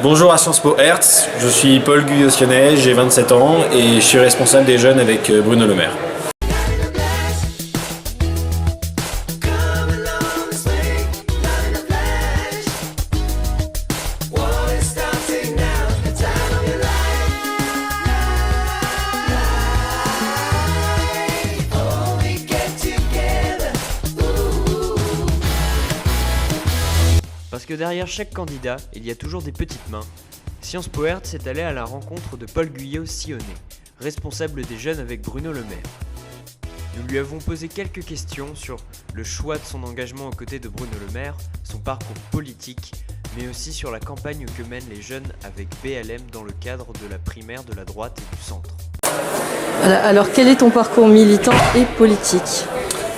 Bonjour à Sciences Po Hertz, je suis Paul Guyot-Sionnet, j'ai 27 ans et je suis responsable des jeunes avec Bruno Le Maire. Parce que derrière chaque candidat, il y a toujours des petites mains. Sciences Po Hertz est allé à la rencontre de Paul Guyot-Sionnet, responsable des jeunes avec Bruno Le Maire. Nous lui avons posé quelques questions sur le choix de son engagement aux côtés de Bruno Le Maire, son parcours politique, mais aussi sur la campagne que mènent les jeunes avec BLM dans le cadre de la primaire de la droite et du centre. Alors quel est ton parcours militant et politique ?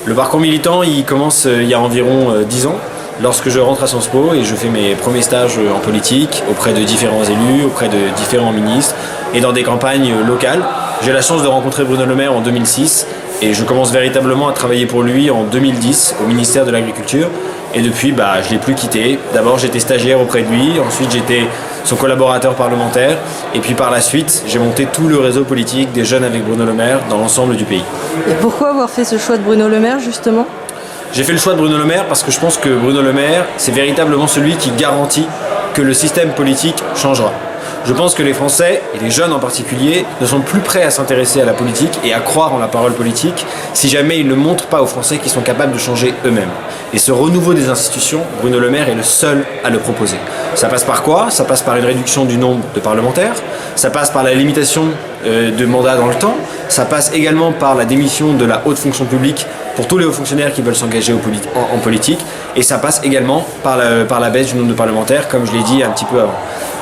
Le parcours militant, il commence il y a environ 10 ans. Lorsque je rentre à Sciences Po et je fais mes premiers stages en politique auprès de différents élus, auprès de différents ministres et dans des campagnes locales, j'ai la chance de rencontrer Bruno Le Maire en 2006 et je commence véritablement à travailler pour lui en 2010 au ministère de l'Agriculture et depuis je ne l'ai plus quitté. D'abord j'étais stagiaire auprès de lui, ensuite j'étais son collaborateur parlementaire et puis par la suite j'ai monté tout le réseau politique des jeunes avec Bruno Le Maire dans l'ensemble du pays. Et pourquoi avoir fait ce choix de Bruno Le Maire justement ? J'ai fait le choix de Bruno Le Maire parce que je pense que Bruno Le Maire, c'est véritablement celui qui garantit que le système politique changera. Je pense que les Français, et les jeunes en particulier, ne sont plus prêts à s'intéresser à la politique et à croire en la parole politique si jamais ils ne montrent pas aux Français qu'ils sont capables de changer eux-mêmes. Et ce renouveau des institutions, Bruno Le Maire est le seul à le proposer. Ça passe par quoi ? Ça passe par une réduction du nombre de parlementaires, ça passe par la limitation de mandats dans le temps, ça passe également par la démission de la haute fonction publique pour tous les hauts fonctionnaires qui veulent s'engager en politique, et ça passe également par la baisse du nombre de parlementaires, comme je l'ai dit un petit peu avant.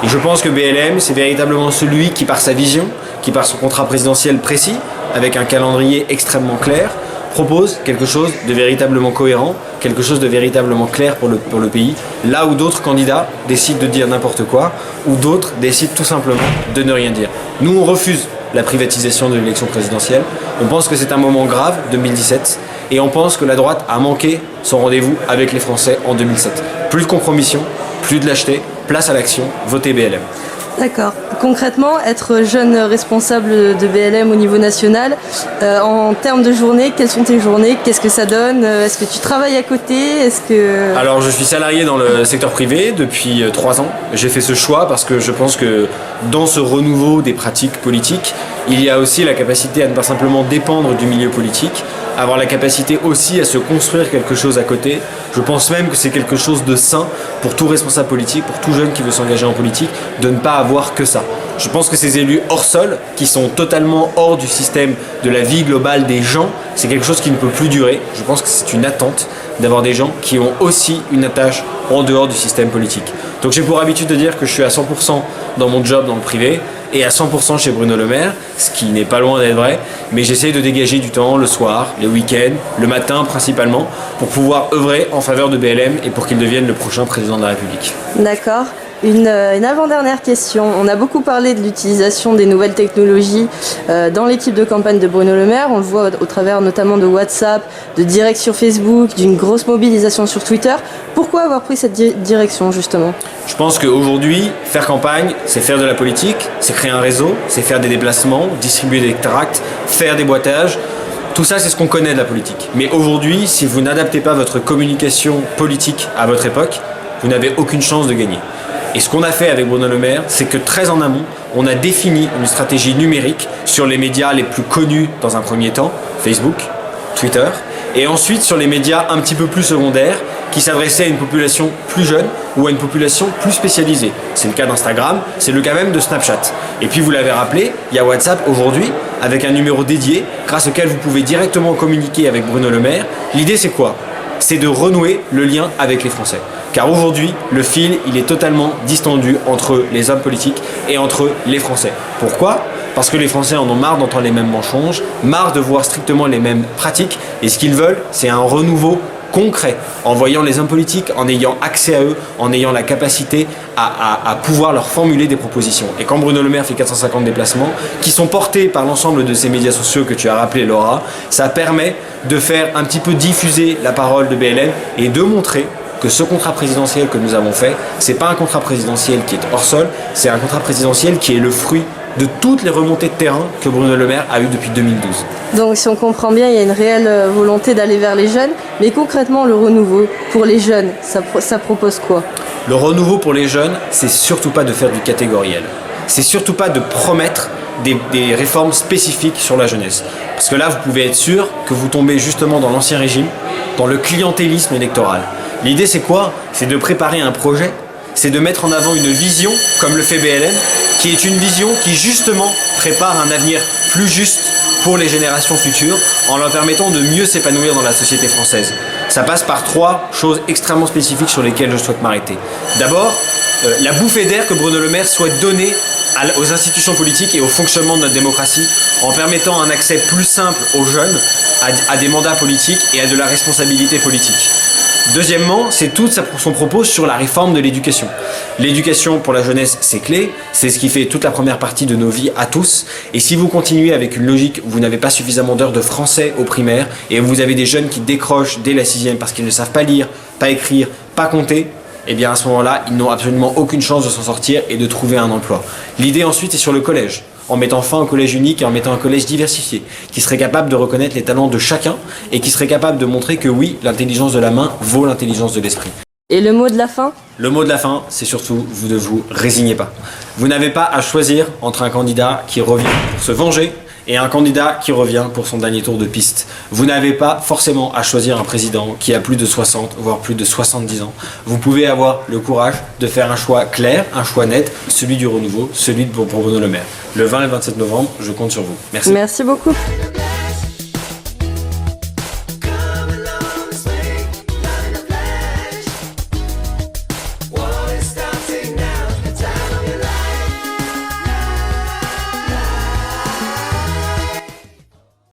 Et je pense que BLM, c'est véritablement celui qui, par sa vision, qui par son contrat présidentiel précis, avec un calendrier extrêmement clair, propose quelque chose de véritablement cohérent, quelque chose de véritablement clair pour le pays, là où d'autres candidats décident de dire n'importe quoi, ou d'autres décident tout simplement de ne rien dire. Nous, on refuse la privatisation de l'élection présidentielle. On pense que c'est un moment grave, 2017, et on pense que la droite a manqué son rendez-vous avec les Français en 2007. Plus de compromission, plus de lâcheté, place à l'action, votez BLM. D'accord. Concrètement, être jeune responsable de BLM au niveau national, en termes de journée, quelles sont tes journées ? Qu'est-ce que ça donne ? Est-ce que tu travailles à côté ? Alors, je suis salarié dans le secteur privé depuis 3 ans. J'ai fait ce choix parce que je pense que dans ce renouveau des pratiques politiques, il y a aussi la capacité à ne pas simplement dépendre du milieu politique, avoir la capacité aussi à se construire quelque chose à côté. Je pense même que c'est quelque chose de sain pour tout responsable politique, pour tout jeune qui veut s'engager en politique, de ne pas avoir que ça. Je pense que ces élus hors sol, qui sont totalement hors du système de la vie globale des gens, c'est quelque chose qui ne peut plus durer. Je pense que c'est une attente d'avoir des gens qui ont aussi une attache en dehors du système politique. Donc j'ai pour habitude de dire que je suis à 100% dans mon job dans le privé et à 100% chez Bruno Le Maire, ce qui n'est pas loin d'être vrai, mais j'essaye de dégager du temps le soir, les week-ends, le matin principalement, pour pouvoir œuvrer en faveur de BLM et pour qu'il devienne le prochain président de la République. D'accord. Une avant-dernière question. On a beaucoup parlé de l'utilisation des nouvelles technologies dans l'équipe de campagne de Bruno Le Maire. On le voit au travers notamment de WhatsApp, de direct sur Facebook, d'une grosse mobilisation sur Twitter. Pourquoi avoir pris cette direction justement ? Je pense qu'aujourd'hui, faire campagne, c'est faire de la politique, c'est créer un réseau, c'est faire des déplacements, distribuer des tracts, faire des boîtages. Tout ça, c'est ce qu'on connaît de la politique. Mais aujourd'hui, si vous n'adaptez pas votre communication politique à votre époque, vous n'avez aucune chance de gagner. Et ce qu'on a fait avec Bruno Le Maire, c'est que très en amont, on a défini une stratégie numérique sur les médias les plus connus dans un premier temps, Facebook, Twitter, et ensuite sur les médias un petit peu plus secondaires qui s'adressaient à une population plus jeune ou à une population plus spécialisée. C'est le cas d'Instagram, c'est le cas même de Snapchat. Et puis vous l'avez rappelé, il y a WhatsApp aujourd'hui avec un numéro dédié grâce auquel vous pouvez directement communiquer avec Bruno Le Maire. L'idée c'est quoi ? C'est de renouer le lien avec les Français. Car aujourd'hui, le fil, il est totalement distendu entre les hommes politiques et entre les Français. Pourquoi ? Parce que les Français en ont marre d'entendre les mêmes mensonges, marre de voir strictement les mêmes pratiques, et ce qu'ils veulent, c'est un renouveau concret, en voyant les hommes politiques, en ayant accès à eux, en ayant la capacité à pouvoir leur formuler des propositions. Et quand Bruno Le Maire fait 450 déplacements, qui sont portés par l'ensemble de ces médias sociaux que tu as rappelé, Laura, ça permet de faire un petit peu diffuser la parole de BLM et de montrer que que ce contrat présidentiel que nous avons fait, c'est pas un contrat présidentiel qui est hors sol, c'est un contrat présidentiel qui est le fruit de toutes les remontées de terrain que Bruno Le Maire a eues depuis 2012. Donc si on comprend bien, il y a une réelle volonté d'aller vers les jeunes, mais concrètement le renouveau pour les jeunes, ça propose quoi? Le renouveau pour les jeunes, c'est surtout pas de faire du catégoriel. C'est surtout pas de promettre des réformes spécifiques sur la jeunesse. Parce que là, vous pouvez être sûr que vous tombez justement dans l'ancien régime, dans le clientélisme électoral. L'idée, c'est quoi? C'est de préparer un projet, c'est de mettre en avant une vision, comme le fait BLM, qui est une vision qui justement prépare un avenir plus juste pour les générations futures, en leur permettant de mieux s'épanouir dans la société française. Ça passe par 3 choses extrêmement spécifiques sur lesquelles je souhaite m'arrêter. D'abord, la bouffée d'air que Bruno Le Maire souhaite donner aux institutions politiques et au fonctionnement de notre démocratie, en permettant un accès plus simple aux jeunes à des mandats politiques et à de la responsabilité politique. Deuxièmement, c'est tout son propos sur la réforme de l'éducation. L'éducation pour la jeunesse, c'est clé, c'est ce qui fait toute la première partie de nos vies à tous. Et si vous continuez avec une logique où vous n'avez pas suffisamment d'heures de français au primaire et où vous avez des jeunes qui décrochent dès la 6e parce qu'ils ne savent pas lire, pas écrire, pas compter, eh bien à ce moment-là, ils n'ont absolument aucune chance de s'en sortir et de trouver un emploi. L'idée ensuite est sur le collège, en mettant fin au collège unique et en mettant un collège diversifié, qui serait capable de reconnaître les talents de chacun et qui serait capable de montrer que oui, l'intelligence de la main vaut l'intelligence de l'esprit. Et le mot de la fin? Le mot de la fin, c'est surtout, vous ne vous résignez pas. Vous n'avez pas à choisir entre un candidat qui revient pour se venger et un candidat qui revient pour son dernier tour de piste. Vous n'avez pas forcément à choisir un président qui a plus de 60, voire plus de 70 ans. Vous pouvez avoir le courage de faire un choix clair, un choix net, celui du renouveau, celui pour Bruno Le Maire. Le 20 et 27 novembre, je compte sur vous. Merci. Merci beaucoup.